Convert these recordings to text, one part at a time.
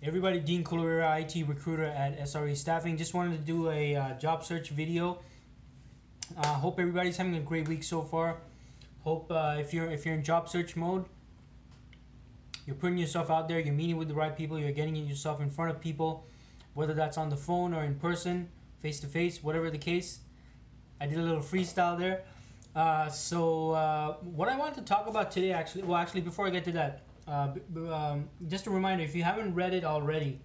Everybody, Dean Colera, IT recruiter at SRE Staffing. Just wanted to do a job search video. Hope everybody's having a great week so far. Hope if you're in job search mode, you're putting yourself out there. You're meeting with the right people. You're getting yourself in front of people, whether that's on the phone or in person, face to face, whatever the case. I did a little freestyle there. What I want to talk about today, actually, before I get to that. Just a reminder, if you haven't read it already,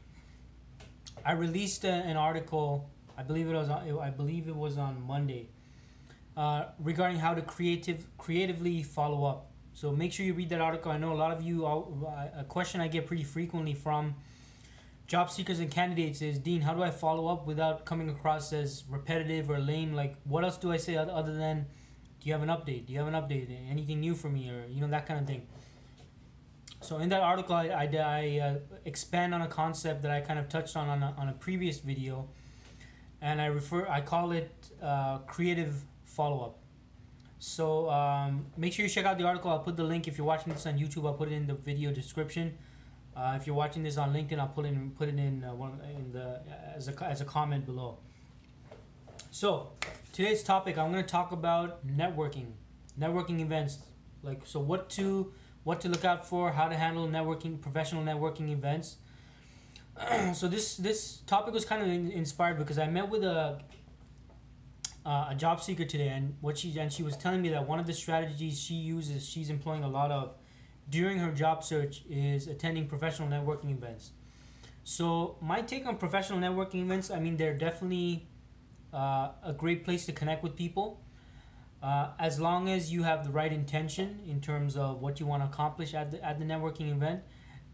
I released an article. I believe it was on Monday, regarding how to creatively follow up. So make sure you read that article. I know a lot of you. A question I get pretty frequently from job seekers and candidates is, Dean, how do I follow up without coming across as repetitive or lame? Like, what else do I say other than, do you have an update? Do you have an update? Anything new for me, or that kind of thing. So in that article, I expand on a concept that I kind of touched on a previous video, and I call it creative follow-up. So make sure you check out the article. I'll put the link. If you're watching this on YouTube, I'll put it in the video description. If you're watching this on LinkedIn, I'll put it in as a comment below. So today's topic, I'm going to talk about networking events. What to look out for, how to handle professional networking events. So this topic was kind of inspired because I met with a job seeker today, and she was telling me that one of the strategies she's employing a lot of during her job search is attending professional networking events. So my take on professional networking events, I mean, they're definitely a great place to connect with people. As long as you have the right intention in terms of what you want to accomplish at the networking event,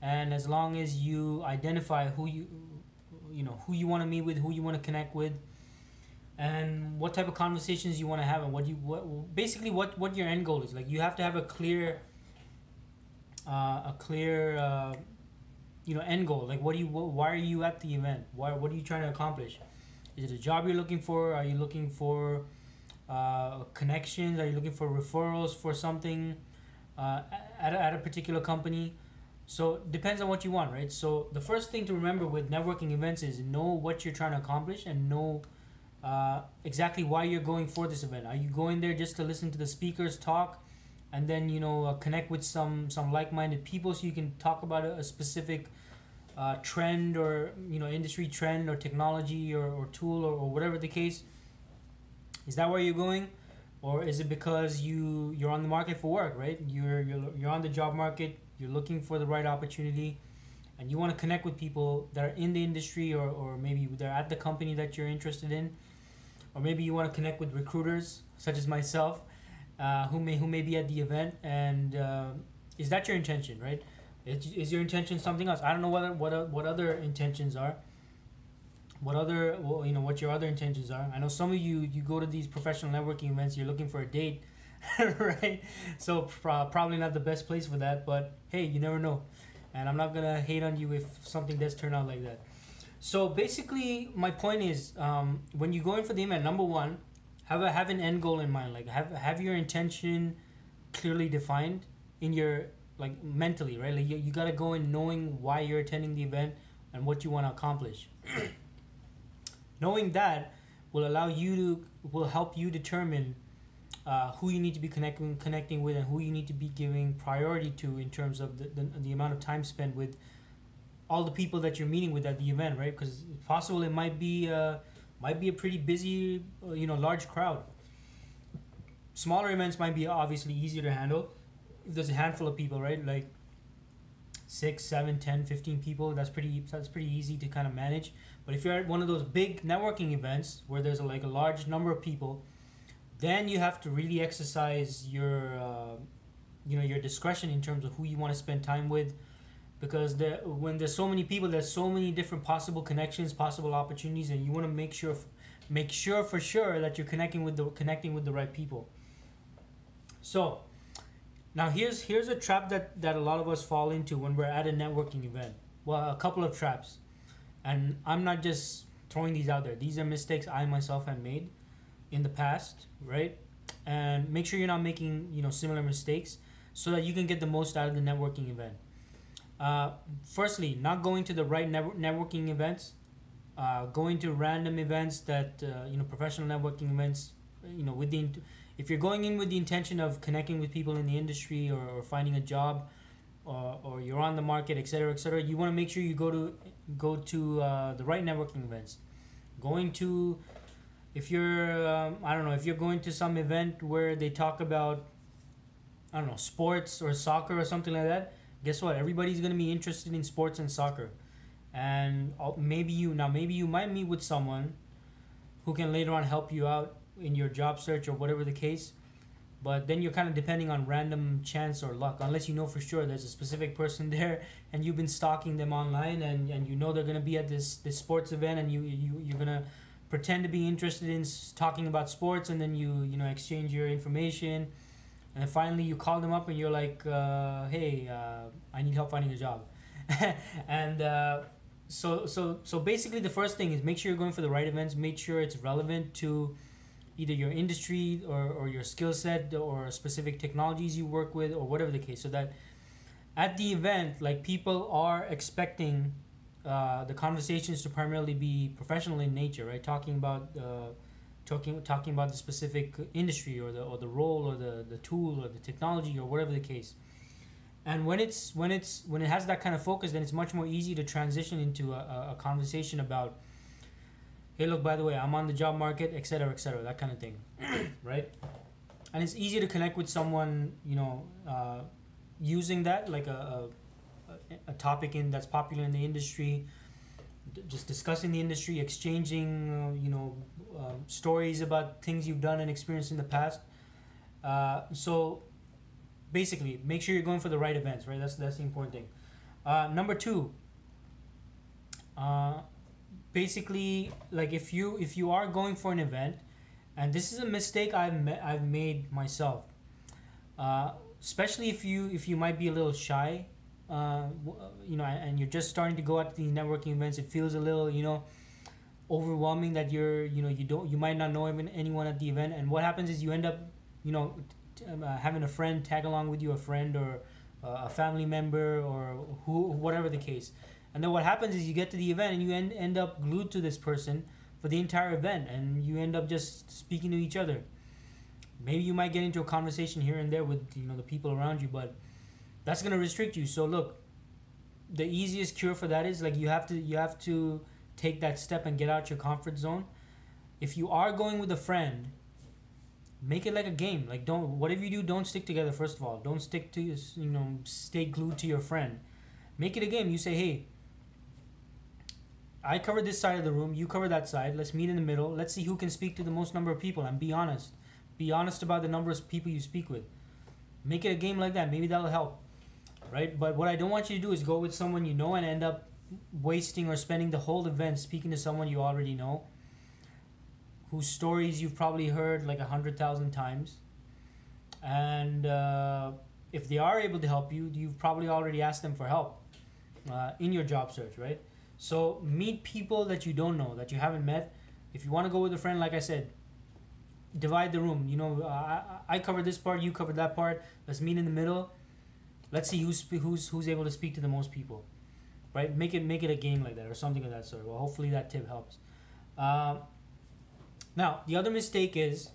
and as long as you identify who you want to meet with, who you want to connect with, and what type of conversations you want to have, and what your end goal is. Like, you have to have a clear end goal. Like, why are you at the event? What are you trying to accomplish? Is it a job you're looking for? Are you looking for connections? Are you looking for referrals for something at a particular company? So depends on what you want, right? So the first thing to remember with networking events is know what you're trying to accomplish, and know exactly why you're going for this event. Are you going there just to listen to the speakers talk, and then connect with some like-minded people so you can talk about a specific trend, or industry trend, or technology, or tool, or whatever the case? Is that where you're going? Or is it because you're on the market for work, right? You're on the job market, you're looking for the right opportunity, and you want to connect with people that are in the industry, or maybe they're at the company that you're interested in, or maybe you want to connect with recruiters such as myself, who may be at the event. And is that your intention, right? Is your intention something else? I don't know what other intentions are. What your other intentions are. I know some of you go to these professional networking events, you're looking for a date, right? So probably not the best place for that, but hey, you never know. And I'm not gonna hate on you if something does turn out like that. So basically, my point is, when you go in for the event, number one, have an end goal in mind. Like, have your intention clearly defined in your, like, mentally, right? Like, you gotta go in knowing why you're attending the event and what you want to accomplish. Knowing that will help you determine who you need to be connecting with, and who you need to be giving priority to in terms of the amount of time spent with all the people that you're meeting with at the event, right? Because it's possible it might be a pretty busy, large crowd. Smaller events might be obviously easier to handle if there's a handful of people, right? Like 6, 7, 10, 15 people, that's pretty easy to kind of manage. But if you're at one of those big networking events where there's a large number of people, then you have to really exercise your discretion in terms of who you want to spend time with, because when there's so many people, there's so many different possible connections, possible opportunities, and you want to make sure for sure that you're connecting with the right people. So now here's a trap that a lot of us fall into when we're at a networking event. Well, a couple of traps. And I'm not just throwing these out there. These are mistakes I myself have made in the past, right? And make sure you're not making similar mistakes, so that you can get the most out of the networking event. Uh, Firstly, not going to the right networking events, going to random events that professional networking events. With if you're going in with the intention of connecting with people in the industry, or finding a job, or you're on the market, etc., etc., you want to make sure you go to the right networking events. Going to If you're I don't know, if you're going to some event where they talk about, I don't know, sports or soccer or something like that, guess what? Everybody's going to be interested in sports and soccer. And maybe you might meet with someone who can later on help you out in your job search or whatever the case. But then you're kind of depending on random chance or luck, unless you know for sure there's a specific person there and you've been stalking them online, and you know they're going to be at this sports event, and you're going to pretend to be interested in talking about sports, and then you exchange your information, and then finally you call them up and you're like, hey, I need help finding a job. And so basically the first thing is make sure you're going for the right events, make sure it's relevant to either your industry or your skill set or specific technologies you work with, or whatever the case, so that at the event, like, people are expecting the conversations to primarily be professional in nature, right? Talking about the specific industry, or the role, or the tool, or the technology, or whatever the case. And when it has that kind of focus, then it's much more easy to transition into a conversation about, hey, look, by the way, I'm on the job market, etc., etc., that kind of thing, right? And it's easy to connect with someone, using that, like a topic that's popular in the industry, just discussing the industry, exchanging, stories about things you've done and experienced in the past. So basically, make sure you're going for the right events, right? That's the important thing. Number two, basically, like, if you are going for an event, and this is a mistake I've made myself, especially if you might be a little shy, and you're just starting to go out to these networking events. It feels a little, overwhelming that you might not know even anyone at the event, and what happens is you end up, having a friend tag along with you, a friend or a family member, or whatever the case. And then what happens is you get to the event and you end up glued to this person for the entire event, and you end up just speaking to each other. Maybe you might get into a conversation here and there with the people around you, but that's going to restrict you. So look, the easiest cure for that is, like, you have to take that step and get out your comfort zone. If you are going with a friend, make it like a game. Like, whatever you do, don't stick together. First of all, don't stick to stay glued to your friend. Make it a game. You say, hey, I cover this side of the room, you cover that side. Let's meet in the middle. Let's see who can speak to the most number of people, and be honest. Be honest about the number of people you speak with. Make it a game like that. Maybe that'll help, right? But what I don't want you to do is go with someone you know and end up wasting or spending the whole event speaking to someone you already know, whose stories you've probably heard like 100,000 times. And if they are able to help you, you've probably already asked them for help in your job search, right? So meet people that you don't know, that you haven't met. If you want to go with a friend, like I said, divide the room. I cover this part, you cover that part. Let's meet in the middle. Let's see who's able to speak to the most people, right? Make it a game like that, or something of that sort. Well, hopefully that tip helps. Now, the other mistake is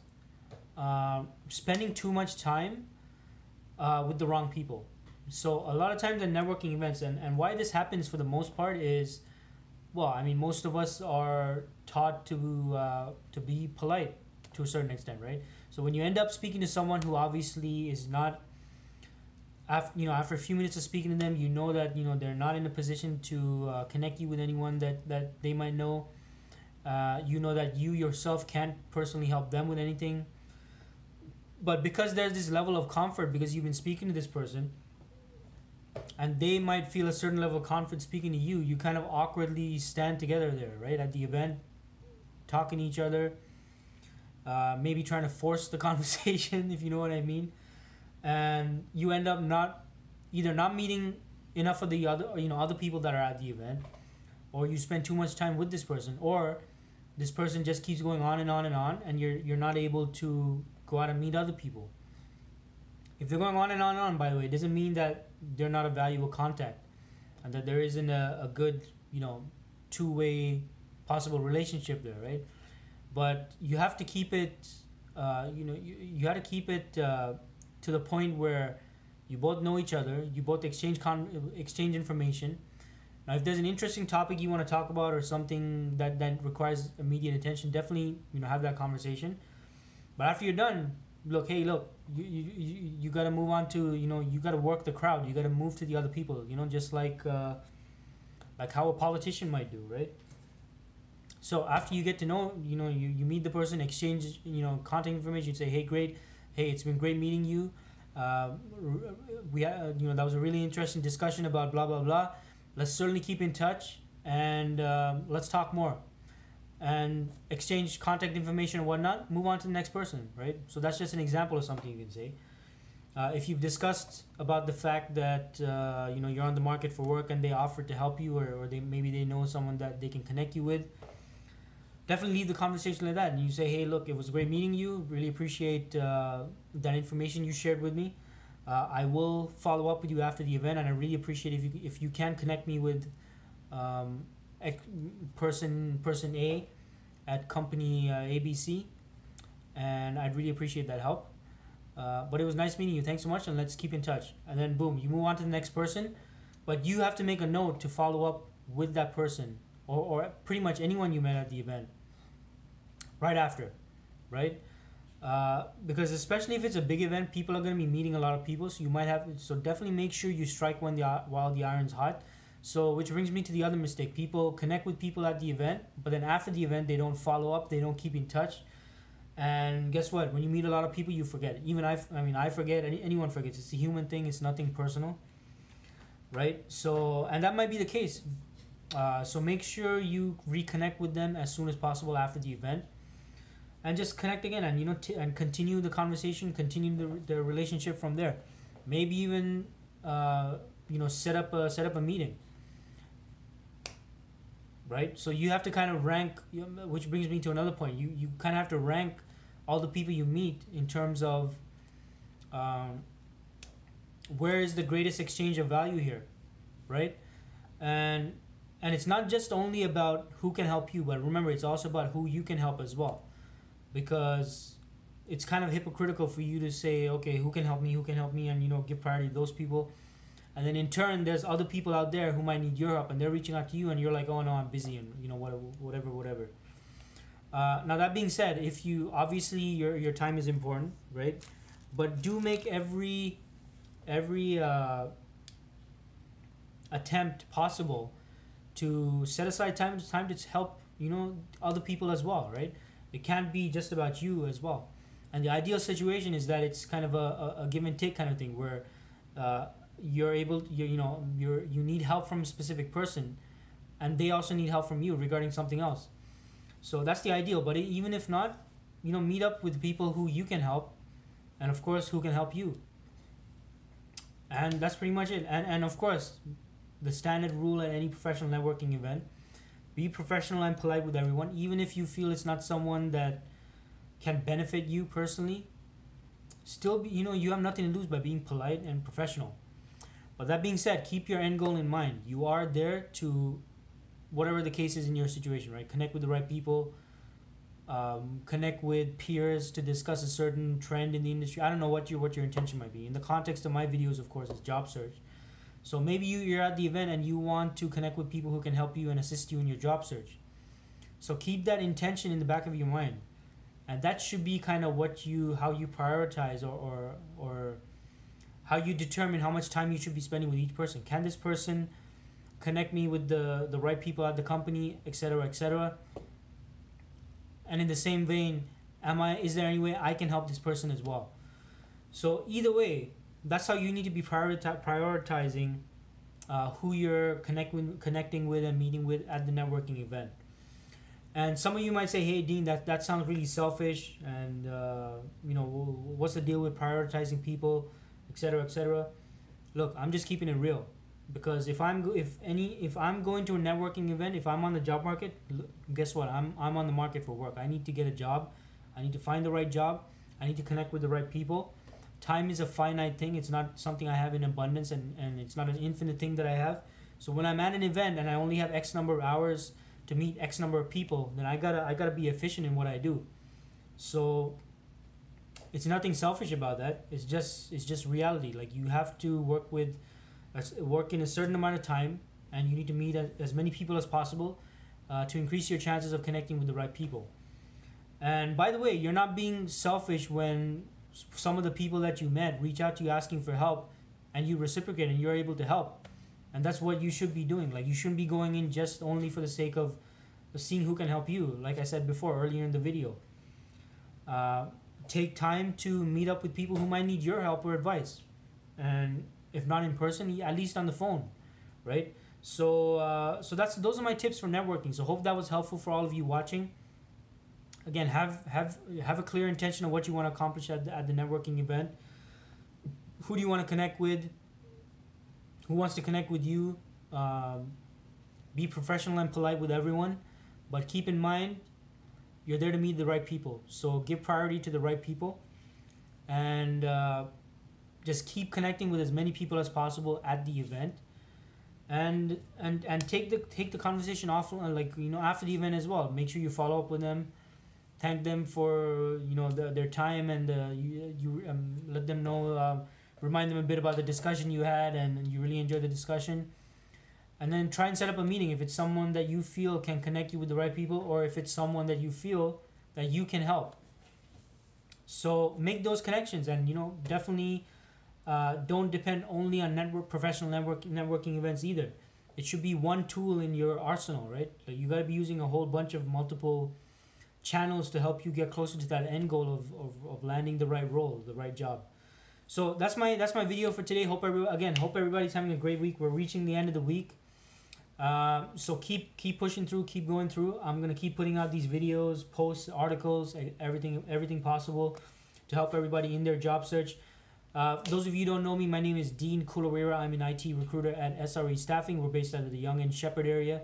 spending too much time with the wrong people. So a lot of times in networking events, and why this happens for the most part is, well, I mean, most of us are taught to be polite to a certain extent, right? So when you end up speaking to someone who obviously is not, after a few minutes of speaking to them, you know that they're not in a position to connect you with anyone that they might know. You know that you yourself can't personally help them with anything. But because there's this level of comfort, because you've been speaking to this person, and they might feel a certain level of confidence speaking to you, you kind of awkwardly stand together there, right, at the event, talking to each other, maybe trying to force the conversation, if you know what I mean. And you end up either not meeting enough of the other people that are at the event, or you spend too much time with this person, or this person just keeps going on and on and on, and you're not able to go out and meet other people. If they're going on and on and on, by the way, it doesn't mean that they're not a valuable contact. and that there isn't a good, two-way possible relationship there, right? But you have to keep it, you got to keep it to the point where you both know each other, you both exchange information. Now, if there's an interesting topic you want to talk about or something that requires immediate attention, definitely have that conversation. But after you're done, look, you got to move on to you got to work the crowd. You got to move to the other people. Just like how a politician might do, right? So after you get to know, you meet the person, exchange contact information. You say, hey, great, hey, it's been great meeting you. We that was a really interesting discussion about blah blah blah. Let's certainly keep in touch, and let's talk more and exchange contact information and whatnot. Move on to the next person, right? So that's just an example of something you can say. If you've discussed about the fact that you're on the market for work and they offered to help you, or maybe they know someone that they can connect you with, definitely leave the conversation like that, and you say, hey, look, it was great meeting you, really appreciate that information you shared with me. I will follow up with you after the event, and I really appreciate if you can connect me with person A at company ABC, and I'd really appreciate that help. But it was nice meeting you. Thanks so much, and let's keep in touch. And then boom, you move on to the next person, but you have to make a note to follow up with that person, or pretty much anyone you met at the event right after, right? Because especially if it's a big event, people are going to be meeting a lot of people, so definitely make sure you strike while the iron's hot. So which brings me to the other mistake: people connect with people at the event, but then after the event they don't follow up, they don't keep in touch, and guess what? When you meet a lot of people, you forget. Even I forget. Anyone forgets. It's a human thing. It's nothing personal, right? So, and that might be the case. So make sure you reconnect with them as soon as possible after the event, and just connect again, and and continue the conversation, continue the relationship from there. Maybe even set up a meeting, right? So you have to kind of rank, which brings me to another point. You kind of have to rank all the people you meet in terms of where is the greatest exchange of value here, right? And it's not just only about who can help you, but remember, it's also about who you can help as well. Because it's kind of hypocritical for you to say, okay, who can help me, and give priority to those people. And then in turn, there's other people out there who might need your help, and they're reaching out to you, and you're like, oh no, I'm busy, and whatever. Now that being said, if you obviously your time is important, right? But do make every attempt possible to set aside time to help other people as well, right? It can't be just about you as well. And the ideal situation is that it's kind of a give and take kind of thing, where you need help from a specific person, and they also need help from you regarding something else. So that's the ideal. But even if not, meet up with people who you can help, and of course who can help you. And that's pretty much it. And of course, the standard rule at any professional networking event: be professional and polite with everyone, even if you feel it's not someone that can benefit you personally. Still, you have nothing to lose by being polite and professional. But that being said, keep your end goal in mind. You are there to, whatever the case is in your situation, right? Connect with the right people. Connect with peers to discuss a certain trend in the industry. I don't know what your intention might be. In the context of my videos, of course, is job search. So maybe you're at the event and you want to connect with people who can help you and assist you in your job search. So keep that intention in the back of your mind. And that should be kind of how you prioritize or how you determine how much time you should be spending with each person. Can this person connect me with the right people at the company, etc., etc.? And in the same vein, is there any way I can help this person as well? So either way, that's how you need to be prioritizing who you're connecting with and meeting with at the networking event. And some of you might say, hey, Dean, that sounds really selfish, and what's the deal with prioritizing people, etc., etc. Look, I'm just keeping it real, because if I'm going to a networking event, if I'm on the job market, guess what? I'm on the market for work. I need to get a job. I need to find the right job. I need to connect with the right people. Time is a finite thing. It's not something I have in abundance, and it's not an infinite thing that I have. So when I'm at an event and I only have X number of hours to meet X number of people, then I gotta be efficient in what I do. So it's nothing selfish about that. It's just reality. Like, you have to work in a certain amount of time, and you need to meet as many people as possible to increase your chances of connecting with the right people. And by the way, you're not being selfish when some of the people that you met reach out to you asking for help, and you reciprocate and you're able to help. And that's what you should be doing. Like, you shouldn't be going in just only for the sake of seeing who can help you. Like I said before earlier in the video, take time to meet up with people who might need your help or advice, and if not in person, at least on the phone, right? So those are my tips for networking. So hope that was helpful for all of you watching. Again, have a clear intention of what you want to accomplish at the networking event. Who do you want to connect with? Who wants to connect with you? Be professional and polite with everyone, but keep in mind, you're there to meet the right people. So give priority to the right people, and just keep connecting with as many people as possible at the event, and take the conversation off, like, after the event as well. Make sure you follow up with them, thank them for their time, and you let them know, remind them a bit about the discussion you had, and you really enjoyed the discussion. And then try and set up a meeting if it's someone that you feel can connect you with the right people, or if it's someone that you feel that you can help. So make those connections, and definitely don't depend only on professional networking events either. It should be one tool in your arsenal, right? Like, you got to be using a whole bunch of multiple channels to help you get closer to that end goal of landing the right role, the right job. So that's my video for today. Hope everybody's having a great week. We're reaching the end of the week. So keep pushing through, keep going through. I'm gonna keep putting out these videos, posts, articles, everything possible to help everybody in their job search. Those of you who don't know me, my name is Dean Kulawira. I'm an IT recruiter at SRE Staffing. We're based out of the Yonge and Sheppard area.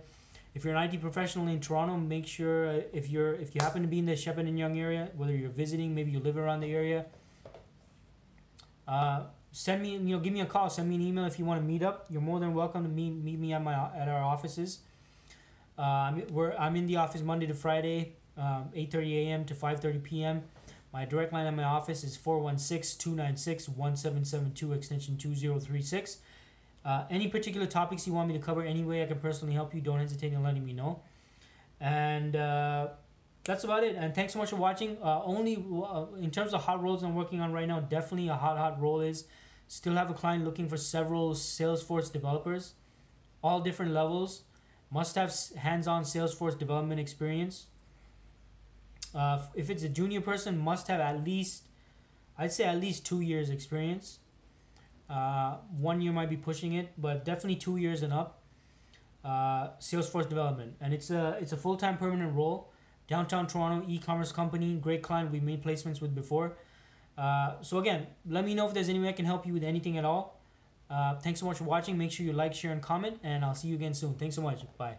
If you're an IT professional in Toronto, make sure if you happen to be in the Sheppard and Yonge area, whether you're visiting, maybe you live around the area, send me, give me a call, send me an email if you want to meet up. You're more than welcome to meet me at our offices. I'm in the office Monday to Friday, 8:30 a.m. to 5:30 p.m. My direct line at my office is 416-296-1772, extension 2036. Any particular topics you want me to cover, any way I can personally help you, don't hesitate in letting me know. And that's about it. And thanks so much for watching. In terms of hot roles I'm working on right now, definitely a hot role is still have a client looking for several Salesforce developers, all different levels. Must have hands-on Salesforce development experience. If it's a junior person, must have at least 2 years experience. 1 year might be pushing it, but definitely 2 years and up. Salesforce development, and it's a full-time permanent role. Downtown Toronto, e-commerce company, great client we made placements with before. So again, let me know if there's any way I can help you with anything at all. Thanks so much for watching. Make sure you like, share, and comment, and I'll see you again soon. Thanks so much. Bye.